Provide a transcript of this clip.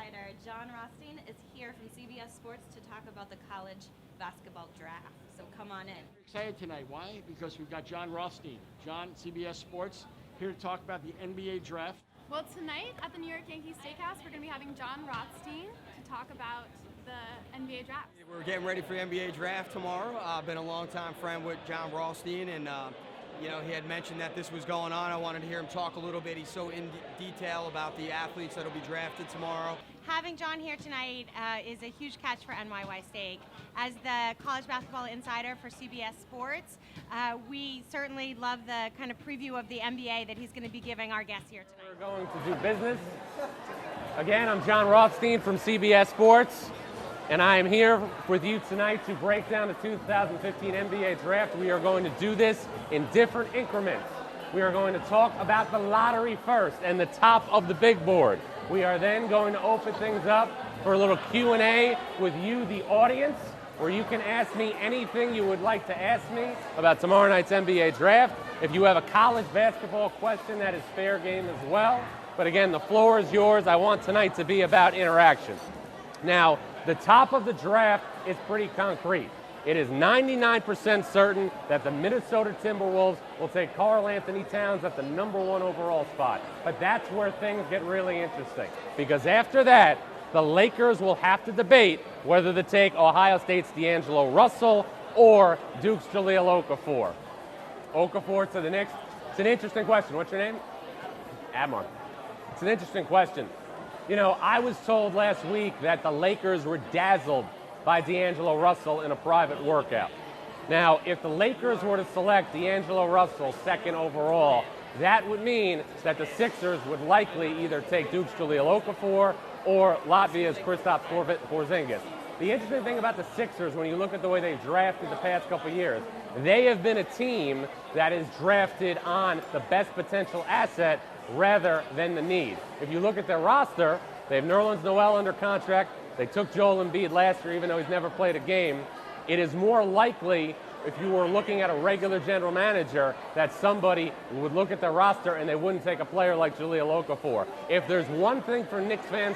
insider John Rothstein is here from CBS Sports to talk about the college basketball draft. So come on in. Excited tonight. Why? Because we've got John Rothstein. John, CBS Sports, here to talk about the NBA draft. Well, tonight at the New York Yankees Steakhouse, we're going to be having John Rothstein to talk about the NBA draft. We're getting ready for the NBA draft tomorrow. I've been a longtime friend with John Rothstein, and he had mentioned that this was going on. I wanted to hear him talk a little bit. He's so in detail about the athletes that will be drafted tomorrow. Having John here tonight is a huge catch for NYY Steak. As the college basketball insider for CBS Sports, we certainly love the kind of preview of the NBA that he's going to be giving our guests here tonight. We're going to do business. Again, I'm John Rothstein from CBS Sports, and I am here with you tonight to break down the 2015 NBA draft. We are going to do this in different increments. We are going to talk about the lottery first and the top of the big board. We are then going to open things up for a little Q&A with you, the audience, where you can ask me anything you would like to ask me about tomorrow night's NBA draft. If you have a college basketball question, that is fair game as well. But again, the floor is yours. I want tonight to be about interaction. Now, the top of the draft is pretty concrete. It is 99% certain that the Minnesota Timberwolves will take Karl-Anthony Towns at the #1 overall spot. But that's where things get really interesting, because after that, the Lakers will have to debate whether to take Ohio State's D'Angelo Russell or Duke's Jahlil Okafor. Okafor to the Knicks. It's an interesting question. What's your name? Admar. It's an interesting question. You know, I was told last week that the Lakers were dazzled by D'Angelo Russell in a private workout. Now, if the Lakers were to select D'Angelo Russell second overall, that would mean that the Sixers would likely either take Duke's Jahlil Okafor or Latvia's Kristaps Porzingis. The interesting thing about the Sixers, when you look at the way they've drafted the past couple years, they have been a team that is drafted on the best potential asset rather than the need. If you look at their roster, they have Nerlens Noel under contract. They took Joel Embiid last year, even though he's never played a game. It is more likely, if you were looking at a regular general manager, that somebody would look at their roster and they wouldn't take a player like Jahlil Okafor. If there's one thing for Knicks fans